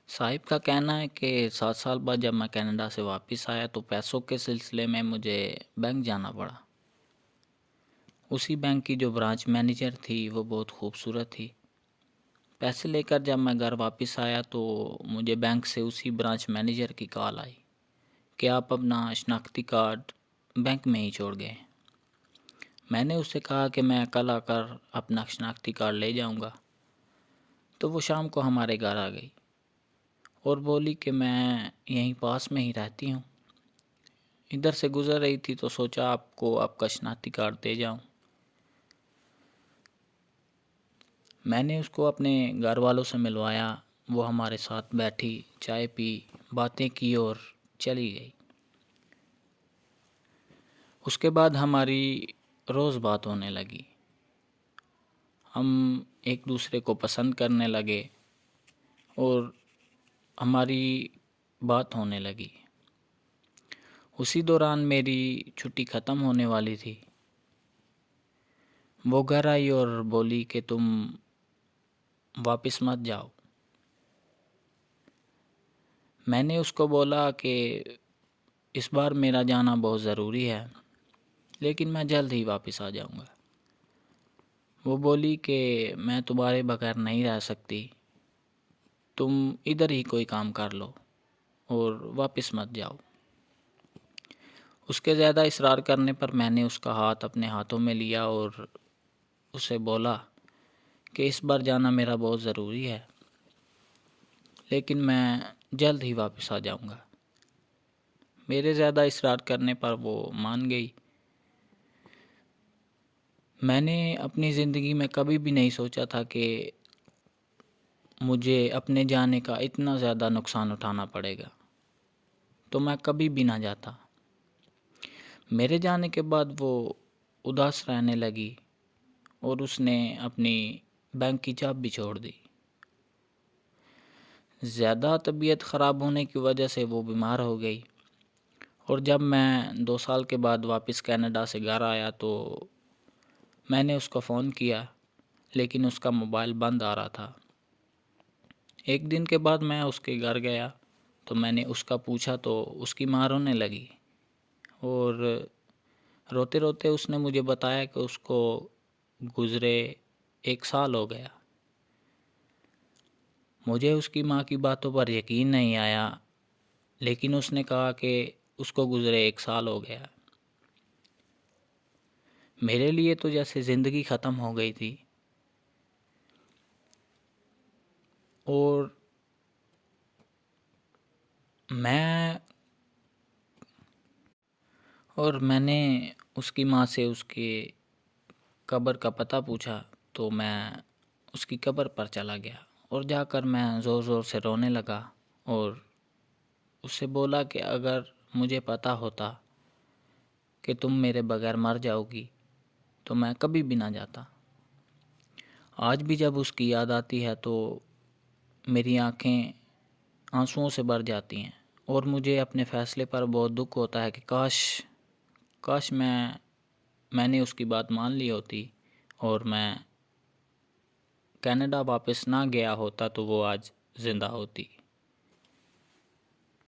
صاحب کا کہنا ہے کہ 7 سال بعد جب میں کینیڈا سے واپس آیا تو پیسوں کے سلسلے میں مجھے بینک جانا پڑا۔ اسی بینک کی جو برانچ مینیجر تھی وہ بہت خوبصورت تھی۔ پیسے لے کر جب میں گھر واپس آیا تو مجھے بینک سے اسی برانچ مینیجر کی کال آئی کہ آپ اپنا شناختی کارڈ بینک میں ہی چھوڑ گئے ہیں۔ میں نے اس سے کہا کہ میں کل آ کر اپنا شناختی کارڈ لے جاؤں گا، تو وہ شام کو ہمارے گھر آ گئی اور بولی کہ میں یہیں پاس میں ہی رہتی ہوں، ادھر سے گزر رہی تھی تو سوچا آپ کو آپ کا شناختی کارڈ دے جاؤں۔ میں نے اس کو اپنے گھر والوں سے ملوایا، وہ ہمارے ساتھ بیٹھی، چائے پی، باتیں کی اور چلی گئی۔ اس کے بعد ہماری روز بات ہونے لگی، ہم ایک دوسرے کو پسند کرنے لگے اور ہماری بات ہونے لگی۔ اسی دوران میری چھٹی ختم ہونے والی تھی۔ وہ گھر آئی اور بولی کہ تم واپس مت جاؤ۔ میں نے اس کو بولا کہ اس بار میرا جانا بہت ضروری ہے، لیکن میں جلد ہی واپس آ جاؤں گا۔ وہ بولی کہ میں تمہارے بغیر نہیں رہ سکتی، تم ادھر ہی کوئی کام کر لو اور واپس مت جاؤ۔ اس کے زیادہ اصرار کرنے پر میں نے اس کا ہاتھ اپنے ہاتھوں میں لیا اور اسے بولا کہ اس بار جانا میرا بہت ضروری ہے، لیکن میں جلد ہی واپس آ جاؤں گا۔ میرے زیادہ اصرار کرنے پر وہ مان گئی۔ میں نے اپنی زندگی میں کبھی بھی نہیں سوچا تھا کہ مجھے اپنے جانے کا اتنا زیادہ نقصان اٹھانا پڑے گا، تو میں کبھی بھی نہ جاتا۔ میرے جانے کے بعد وہ اداس رہنے لگی اور اس نے اپنی بینک کی چابی بھی چھوڑ دی۔ زیادہ طبیعت خراب ہونے کی وجہ سے وہ بیمار ہو گئی، اور جب میں 2 سال کے بعد واپس کینیڈا سے گھر آیا تو میں نے اس کو فون کیا، لیکن اس کا موبائل بند آ رہا تھا۔ ایک دن کے بعد میں اس کے گھر گیا تو میں نے اس کا پوچھا تو اس کی ماں رونے لگی، اور روتے روتے اس نے مجھے بتایا کہ اس کو گزرے 1 سال ہو گیا۔ مجھے اس کی ماں کی باتوں پر یقین نہیں آیا، لیکن اس نے کہا کہ اس کو گزرے 1 سال ہو گیا۔ میرے لیے تو جیسے زندگی ختم ہو گئی تھی، اور میں نے اس کی ماں سے اس کے قبر کا پتہ پوچھا تو میں اس کی قبر پر چلا گیا اور جا کر میں زور زور سے رونے لگا اور اس سے بولا کہ اگر مجھے پتہ ہوتا کہ تم میرے بغیر مر جاؤ گی تو میں کبھی بھی نہ جاتا۔ آج بھی جب اس کی یاد آتی ہے تو میری آنکھیں آنسوؤں سے بھر جاتی ہیں، اور مجھے اپنے فیصلے پر بہت دکھ ہوتا ہے کہ کاش میں نے اس کی بات مان لی ہوتی اور میں کینیڈا واپس نہ گیا ہوتا تو وہ آج زندہ ہوتی۔